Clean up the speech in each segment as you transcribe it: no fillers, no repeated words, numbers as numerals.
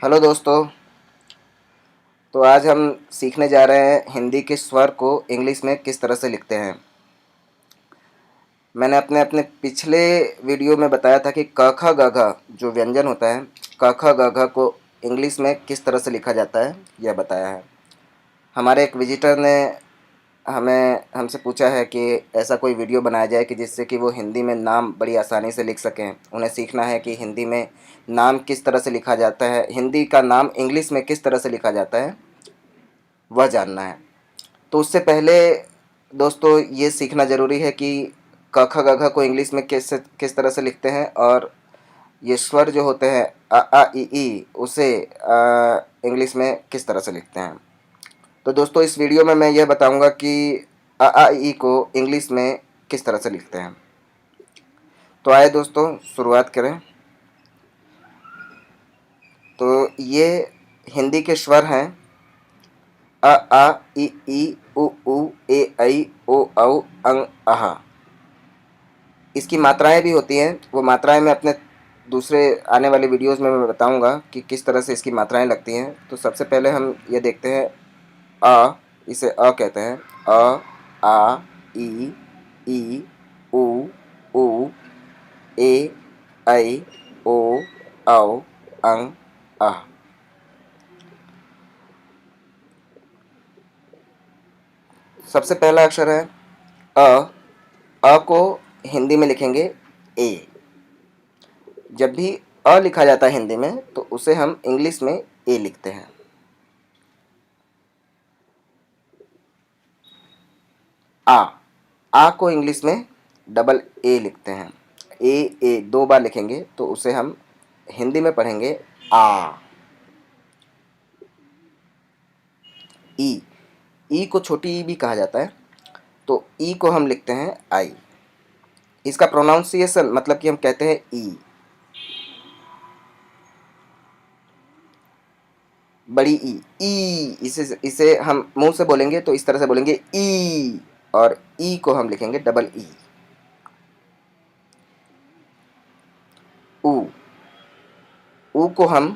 Hello दोस्तों। तो आज हम सीखने जा रहे हैं हिंदी के स्वर को इंग्लिश में किस तरह से लिखते हैं। मैंने अपने अपने पिछले वीडियो में बताया था कि क ख ग घ जो व्यंजन होता है, क ख ग घ को इंग्लिश में किस तरह से लिखा जाता है यह बताया है। हमारे एक विजिटर ने हमसे पूछा है कि ऐसा कोई वीडियो बनाया जाए कि जिससे कि वो हिंदी में नाम बड़ी आसानी से लिख सकें। उन्हें सीखना है कि हिंदी में नाम किस तरह से लिखा जाता है, हिंदी का नाम इंग्लिश में किस तरह से लिखा जाता है वह जानना है। तो उससे पहले दोस्तों ये सीखना ज़रूरी है कि क ख ग घ को इंग्लिश में किस तरह से लिखते हैं, और ये स्वर जो होते हैं अ आ इ ई उसे इंग्लिश में किस तरह से लिखते हैं। तो दोस्तों इस वीडियो में मैं यह बताऊंगा कि अ आ इ ई को इंग्लिश में किस तरह से लिखते हैं। तो आइए दोस्तों शुरुआत करें। तो ये हिंदी के स्वर हैं अ आ इ ई उ ऊ ए ऐ ओ औ अं अः। इसकी मात्राएं भी होती हैं, वो मात्राएं मैं अपने दूसरे आने वाले वीडियोस में मैं बताऊंगा कि किस तरह से इसकी मात्राएं लगती हैं। तो सबसे पहले हम ये देखते हैं अ, इसे अ कहते हैं। अ आ इ ई उ ऊ ए ऐ ओ औ अं अः। सबसे पहला अक्षर है अ। अ को हिंदी में लिखेंगे ए। जब भी अ लिखा जाता है हिंदी में तो उसे हम इंग्लिश में ए लिखते हैं। आ। आ को इंग्लिश में डबल ए लिखते हैं। ए ए दो बार लिखेंगे तो उसे हम हिंदी में पढ़ेंगे आ। ई। ई को छोटी ई भी कहा जाता है, तो ई को हम लिखते हैं आई। इसका प्रोनाउंसिएशन मतलब कि हम कहते हैं ई। बड़ी ई इसे इसे हम मुंह से बोलेंगे तो इस तरह से बोलेंगे ई, और ई को हम लिखेंगे डबल ई। ऊ। ऊ को हम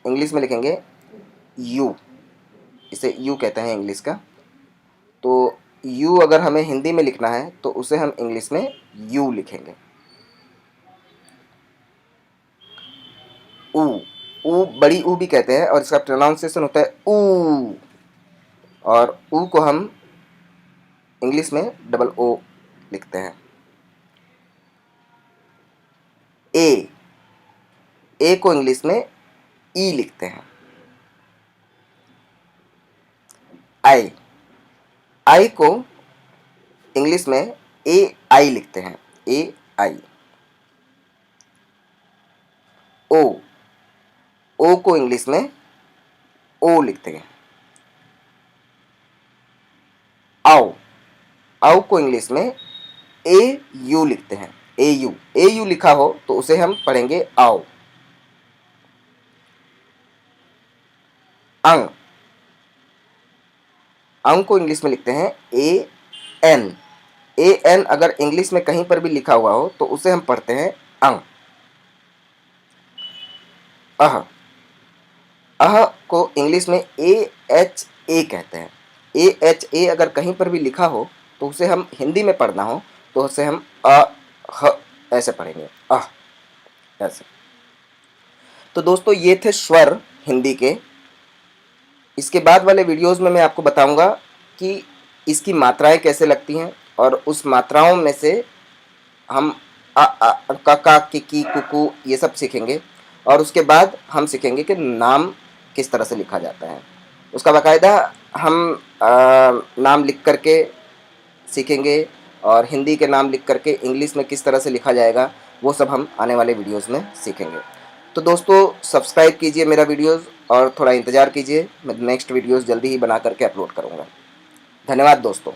इंग्लिश में लिखेंगे यू। इसे यू कहते हैं इंग्लिश का। तो यू अगर हमें हिंदी में लिखना है तो उसे हम इंग्लिश में यू लिखेंगे। ऊ। ऊ बड़ी ऊ भी कहते हैं और इसका प्रोनाउंसिएशन होता है ऊ, और ऊ को हम इंग्लिश में डबल ओ लिखते हैं। ए। ए को इंग्लिश में ई लिखते हैं। आई। आई को इंग्लिश में ए आई लिखते हैं। ए आई। ओ। ओ को इंग्लिश में ओ लिखते हैं। आओ। आओ को इंग्लिश में ए यू लिखते हैं। ए यू। ए यू लिखा हो तो उसे हम पढ़ेंगे आओ। अंग। अंग को इंग्लिश में लिखते हैं ए एन। ए एन अगर इंग्लिश में कहीं पर भी लिखा हुआ हो तो उसे हम पढ़ते हैं अंग। अह। अह को इंग्लिश में ए एच ए कहते हैं। ए एच ए अगर कहीं पर भी लिखा हो तो उसे हम हिंदी में पढ़ना हो तो उसे हम ह ऐसे पढ़ेंगे अह, ऐसे। तो दोस्तों ये थे स्वर हिंदी के। इसके बाद वाले वीडियोस में मैं आपको बताऊंगा कि इसकी मात्राएं कैसे लगती हैं, और उस मात्राओं में से हम का की कुकू ये सब सीखेंगे, और उसके बाद हम सीखेंगे कि नाम किस तरह से लिखा जाता है। उसका बाकायदा हम नाम लिख करके सीखेंगे, और हिंदी के नाम लिख करके इंग्लिश में किस तरह से लिखा जाएगा वो सब हम आने वाले वीडियोस में सीखेंगे। तो दोस्तों सब्सक्राइब कीजिए मेरा वीडियोस, और थोड़ा इंतज़ार कीजिए, मैं नेक्स्ट वीडियोस जल्दी ही बना करके अपलोड करूँगा। धन्यवाद दोस्तों।